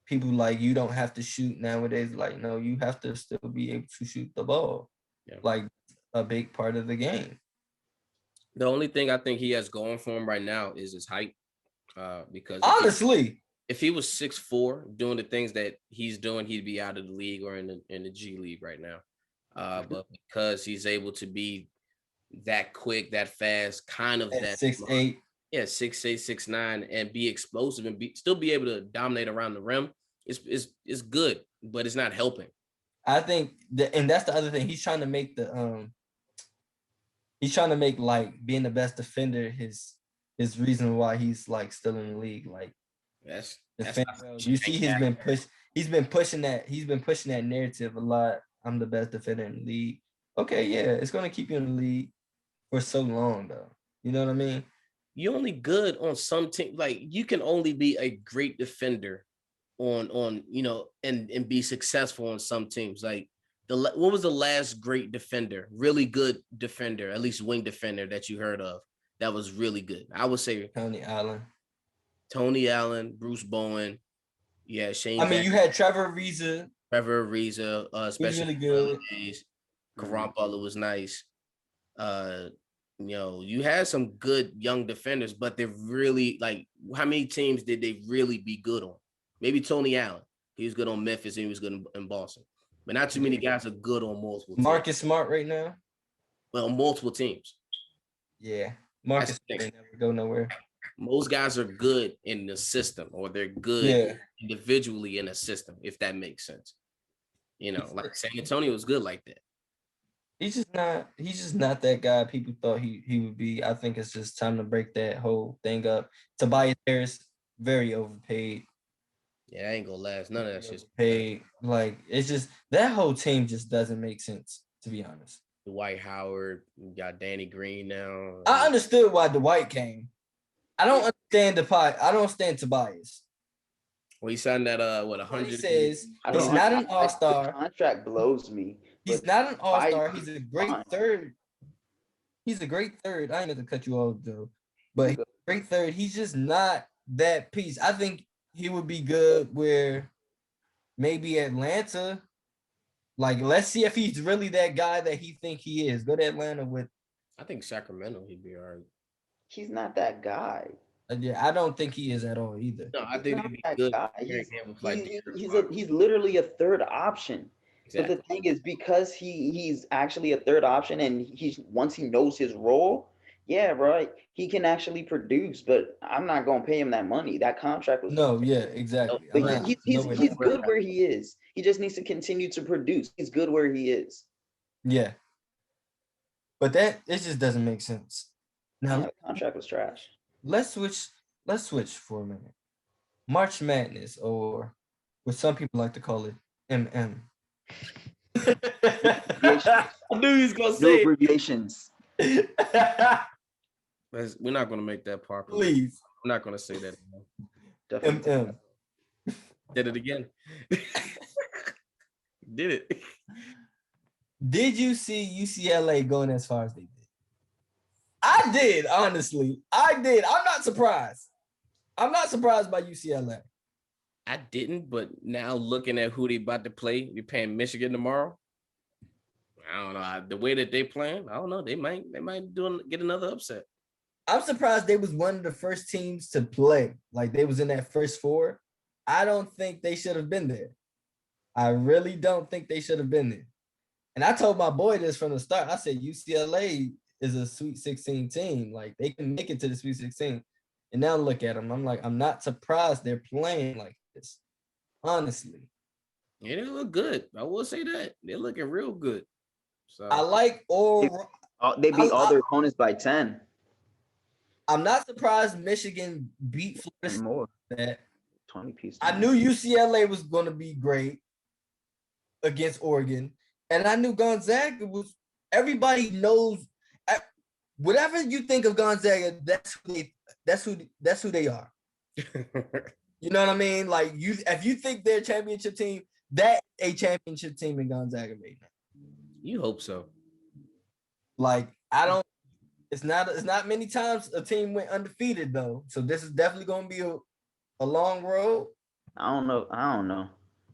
people like, you don't have to shoot nowadays. Like, no, you have to still be able to shoot the ball. Yeah. Like, a big part of the game. The only thing I think he has going for him right now is his height. Because honestly, if he was 6'4", doing the things that he's doing, he'd be out of the league or in the G League right now. But because he's able to be that quick, that fast, kind of that 6'8", 6'8", 6'9", and be explosive and still be able to dominate around the rim, it's good, but it's not helping. I think and that's the other thing. He's trying to make like being the best defender his reason why he's like still in the league. Like, that's you see, he's been pushing that narrative a lot. I'm the best defender in the league. Okay, yeah, it's gonna keep you in the league for so long though. You know what I mean? You're only good on some team. Like, you can only be a great defender on and be successful on some teams. Like, what was the last great defender, really good defender, at least wing defender that you heard of that was really good? I would say Tony Allen. Tony Allen, Bruce Bowen. Yeah, Shane. I mean, you had Trevor Ariza. Especially really good. Karan Butler was nice. You had some good young defenders, but they're really like, how many teams did they really be good on? Maybe Tony Allen. He was good on Memphis and he was good in Boston. But not too many guys are good on multiple teams. Marcus Smart right now? Well, multiple teams. Yeah. Marcus never go nowhere. Most guys are good in the system, or they're good individually in a system, if that makes sense. Like San Antonio was good like that. He's just not that guy people thought he would be. I think it's just time to break that whole thing up. Tobias Harris, very overpaid. Yeah, I ain't gonna last. None of that shit's paid. Like, it's just that whole team just doesn't make sense, to be honest. Dwight Howard, you got Danny Green now. I understood why Dwight came. I don't understand Tobias. Well, he signed that 100. He says he's not an all-star. Contract blows me. He's not an all-star. He's a great third. He's a great third. I ain't have to cut you off, Joe. But he's a great third. He's just not that piece. I think he would be good where maybe Atlanta. Like, let's see if he's really that guy that he think he is. Go to Atlanta with. I think Sacramento, he'd be all right. He's not that guy. Yeah, I don't think he is at all either. No, I think he'd be good. He's literally a third option. Exactly. But the thing is, because he's actually a third option, and once he knows his role, yeah, right, he can actually produce. But I'm not gonna pay him that money. That contract was exactly. But he's good where he is. He just needs to continue to produce. He's good where he is. Yeah. But it just doesn't make sense. Now the contract was trash. Let's switch for a minute. March Madness, or what some people like to call it, MM. I knew he was gonna say abbreviations. We're not gonna make that popular. Please. I'm not gonna say that anymore. Definitely. MM. Did it again. Did it. Did you see UCLA going as far as they did? I did, honestly. I did. I'm not surprised. I'm not surprised by UCLA. I didn't, but now looking at who they about to play, we're playing Michigan tomorrow. I don't know. The way that they playing, I don't know. They might get another upset. I'm surprised they was one of the first teams to play. Like, they was in that first four. I don't think they should have been there. I really don't think they should have been there. And I told my boy this from the start. I said UCLA is a Sweet 16 team. Like, they can make it to the Sweet 16. And now look at them. I'm like, I'm not surprised they're playing like this. Honestly. Yeah, they look good. I will say that. They're looking real good. So I like they beat all their opponents by 10. I'm not surprised Michigan beat Florida State. More. That 20 pieces. I knew UCLA was going to be great against Oregon. And I knew Gonzaga was, everybody knows, whatever you think of Gonzaga, that's who they are. You know what I mean? Like, if you think they're a championship team, that's a championship team in Gonzaga right now. You hope so. Like, it's not many times a team went undefeated though. So this is definitely going to be a long road. I don't know.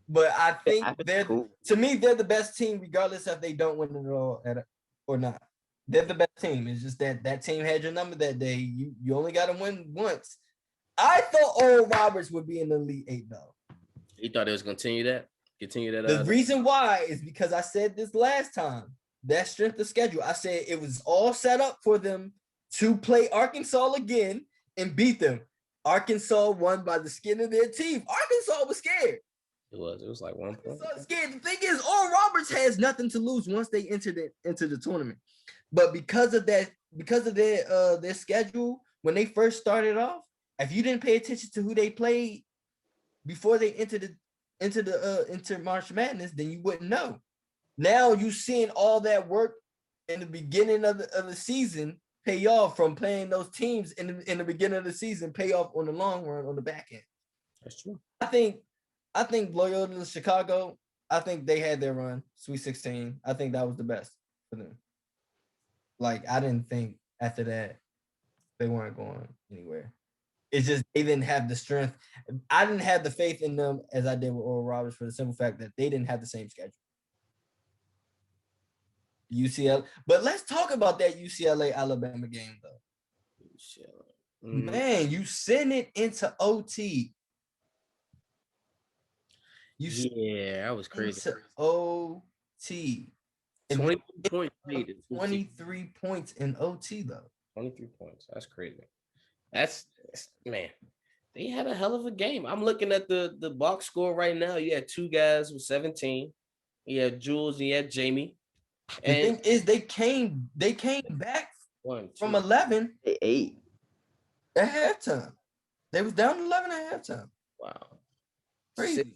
But I think cool. To me, they're the best team, regardless if they don't win it all or not. They're the best team. It's just that team had your number that day. You only got to win once. I thought Oral Roberts would be in the Elite Eight, though. You thought it was continue that? The reason why is because I said this last time. That strength of schedule. I said it was all set up for them to play Arkansas again and beat them. Arkansas won by the skin of their teeth. Arkansas was scared. It was like 1 point. Scared. The thing is, Oral Roberts has nothing to lose once they entered into the tournament. But because of their schedule, when they first started off, if you didn't pay attention to who they played before they entered March Madness, then you wouldn't know. Now you seeing all that work in the beginning of the season pay off from playing those teams in the beginning of the season, pay off on the long run on the back end. That's true. I think Loyola Chicago, I think they had their run, Sweet 16. I think that was the best for them. Like, I didn't think after that they weren't going anywhere. It's just they didn't have the strength. I didn't have the faith in them as I did with Oral Roberts for the simple fact that they didn't have the same schedule. UCLA, but let's talk about that UCLA Alabama game though. Man, you send it into OT. Yeah, that was crazy. Into OT. 23 points. 23 points in OT though. 23 points. That's crazy. That's man. They had a hell of a game. I'm looking at the box score right now. You had two guys with 17. You had Jules and you had Jamie. The thing is, they came back from 11. 8 at halftime. They was down 11 at halftime. Wow. Crazy.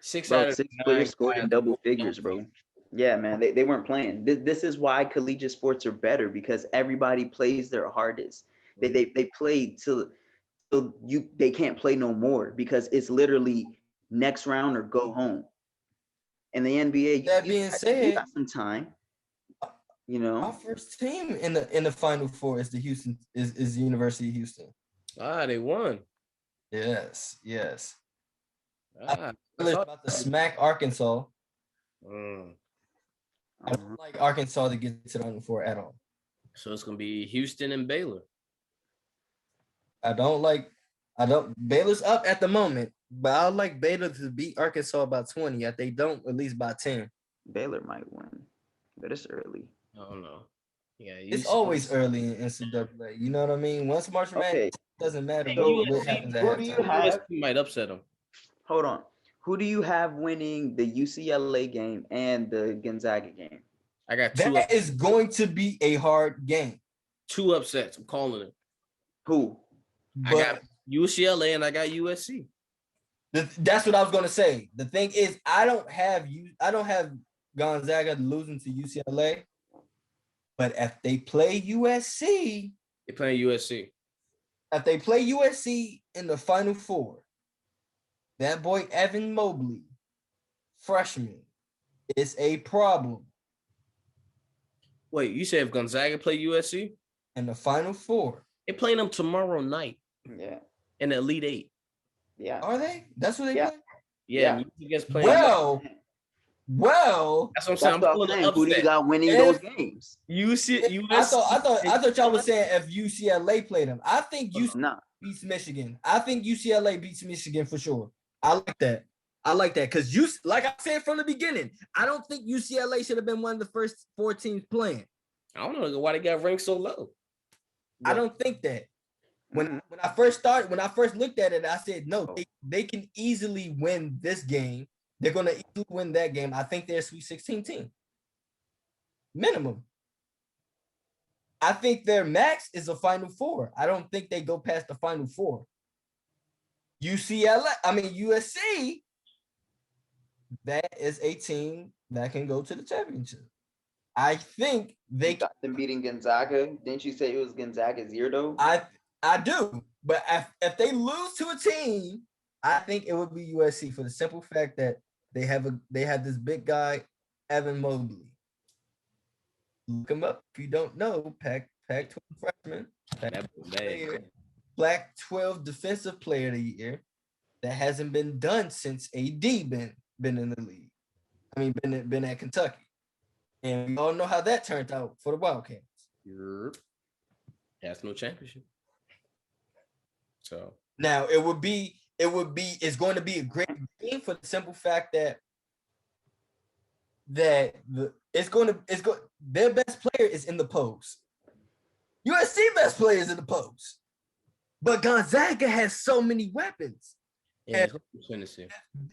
Six players scored in double figures, bro. Yeah, man, they weren't playing. This is why collegiate sports are better, because everybody plays their hardest. They play till they can't play no more, because it's literally next round or go home. In the NBA, you got some time. You know, our first team in the Final Four is the University of Houston. They won. Yes. I was about to smack Arkansas. I don't like Arkansas to get to the Final Four at all. So it's gonna be Houston and Baylor. Baylor's up at the moment, but I like Baylor to beat Arkansas by 20. If they don't, at least by 10. Baylor might win, but it's early. I don't know. Yeah, it's always early in NCAA. You know what I mean? Once March Madness, doesn't matter what happens at halftime. You might upset them. Hold on. Who do you have winning the UCLA game and the Gonzaga game? I got two. That is going to be a hard game. 2 upsets. I'm calling it. Who? I got UCLA and I got USC. That's what I was going to say. The thing is, I don't have Gonzaga losing to UCLA, but if they play USC, they're playing USC. If they play USC in the Final Four, that boy Evan Mobley, freshman, is a problem. Wait, you said if Gonzaga play USC in the Final Four? They're playing them tomorrow night. Yeah. In the Elite Eight. Yeah. Are they? That's what they play? Yeah. Well. That's what I'm saying. I'm saying. Who do you got winning those games? USC. I thought y'all was saying if UCLA played them. I think UCLA beats Michigan. I think UCLA beats Michigan for sure. I like that because like I said from the beginning, I don't think UCLA should have been one of the first 4 teams playing. I don't know why they got ranked so low. I don't think that. When I first looked at it, I said no. They can easily win this game. They're gonna easily win that game. I think they're a Sweet 16 team, minimum. I think their max is a Final Four. I don't think they go past the Final Four. USC, that is a team that can go to the championship. I think they got them beating Gonzaga. Didn't you say it was Gonzaga's year though? I do, but if they lose to a team, I think it would be USC for the simple fact that they have this big guy, Evan Mobley. Look him up if you don't know. Pac-12 freshman, Pac-12 defensive player of the year. That hasn't been done since AD been in the league. I mean, been at Kentucky, and we all know how that turned out for the Wildcats. That's no championship. So now it's going to be a great game for the simple fact that their best player is in the post. USC best player is in the post, but Gonzaga has so many weapons. Yeah,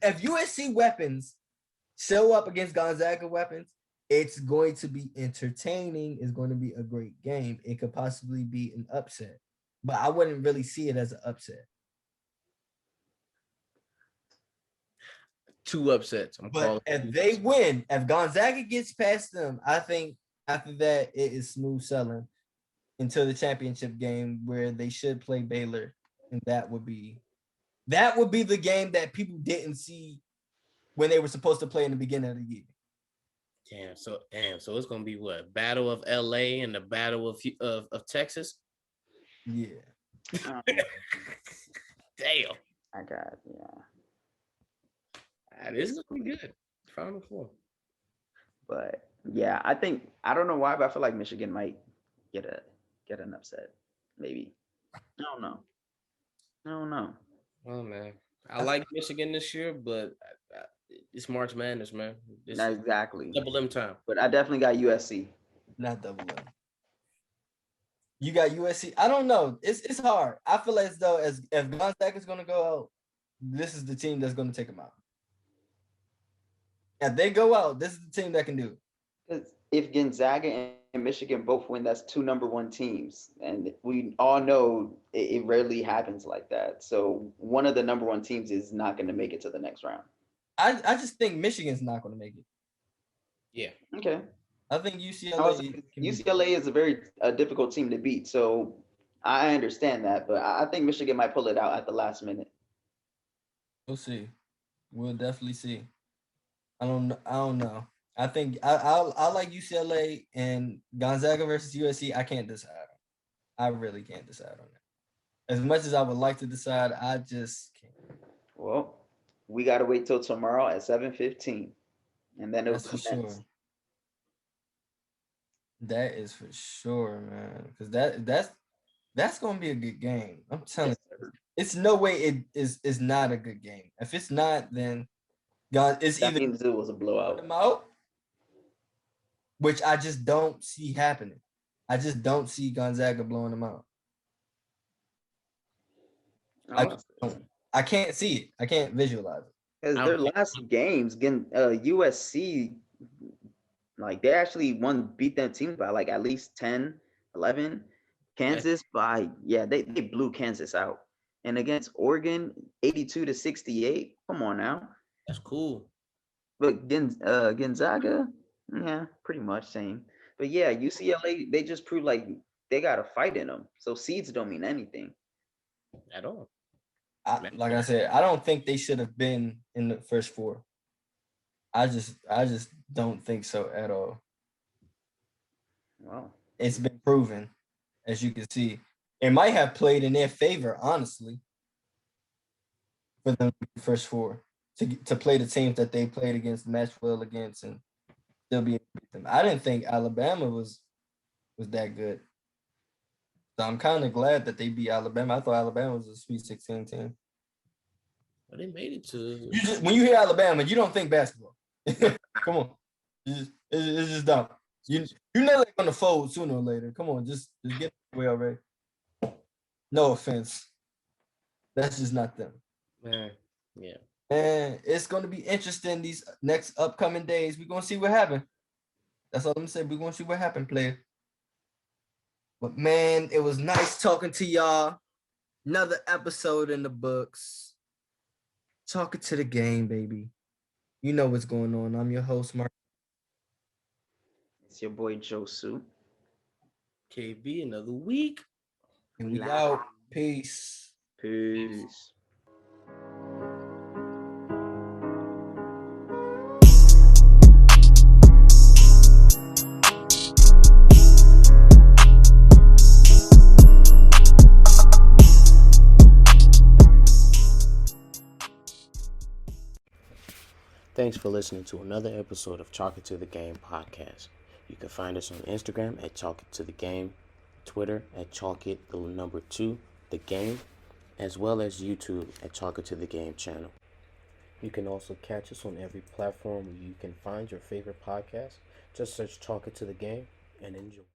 if USC weapons show up against Gonzaga weapons, it's going to be entertaining. It's going to be a great game. It could possibly be an upset, but I wouldn't really see it as an upset. 2 upsets. But if they win, if Gonzaga gets past them, I think after that it is smooth sailing until the championship game where they should play Baylor, and that would be the game that people didn't see when they were supposed to play in the beginning of the year. So it's gonna be what? Battle of LA and the Battle of Texas? Yeah. Damn. I got yeah. This is gonna be good. Final Four. But yeah, I don't know why, but I feel like Michigan might get an upset. Maybe. I don't know. Oh man, I like Michigan this year, but it's March Madness, man. Not exactly. Double M time. But I definitely got USC. Not double M. You got USC. I don't know. It's hard. I feel as though if Gonzaga is going to go out, this is the team that's going to take them out. If they go out, this is the team that can do it. Because if Gonzaga and Michigan both win, that's 2 number 1 teams, and we all know it rarely happens like that. So one of the number 1 teams is not going to make it to the next round. I just think Michigan's not going to make it. Yeah. Okay. I think UCLA. UCLA is a very difficult team to beat, so I understand that, but I think Michigan might pull it out at the last minute. We'll see. We'll definitely see. I don't know. I think I like UCLA and Gonzaga versus USC. I can't decide. I really can't decide on that. As much as I would like to decide, I just can't. Well, we got to wait till tomorrow at 7:15, and then it'll That's for sure. That is for sure, man. Because that's gonna be a good game. I'm telling you, it's no way it is not a good game. If it's not, then God, it's that either means it was a blowout. Them out, which I just don't see happening. I just don't see Gonzaga blowing them out. I can't see it. I can't visualize it. Because their last games, again, USC, like they actually beat them teams by like at least 10, 11. Kansas they blew Kansas out. And against Oregon, 82-68. Come on now. That's cool. But Gonzaga, yeah, pretty much same. But yeah, UCLA, they just proved like they got a fight in them. So seeds don't mean anything at all. Like I said, I don't think they should have been in the first 4. I just don't think so at all. Wow. It's been proven, as you can see. It might have played in their favor, honestly, for them to be the first 4 to play the teams that they played against, match well against, and still be able to beat them. I didn't think Alabama was that good. So I'm kind of glad that they beat Alabama. I thought Alabama was a Sweet 16 team. But they made it to. When you hear Alabama, you don't think basketball. Come on, it's just dumb. You know they're gonna fold sooner or later. Come on, just get away already. No offense, that's just not them. Man, yeah. And it's gonna be interesting these next upcoming days. We're gonna see what happens. That's all I'm gonna say. We're gonna see what happens, player. But man, it was nice talking to y'all. Another episode in the books. Talking to the game, baby. You know what's going on. I'm your host, Mark. It's your boy Josu. KB, another week. And we out. Peace. Peace. Thanks for listening to another episode of Chalk It to the Game podcast. You can find us on Instagram at Chalk It to the Game, Twitter at Chalk It 2 the Game, as well as YouTube at Chalk It to the Game channel. You can also catch us on every platform where you can find your favorite podcast. Just search Chalk It to the Game and enjoy.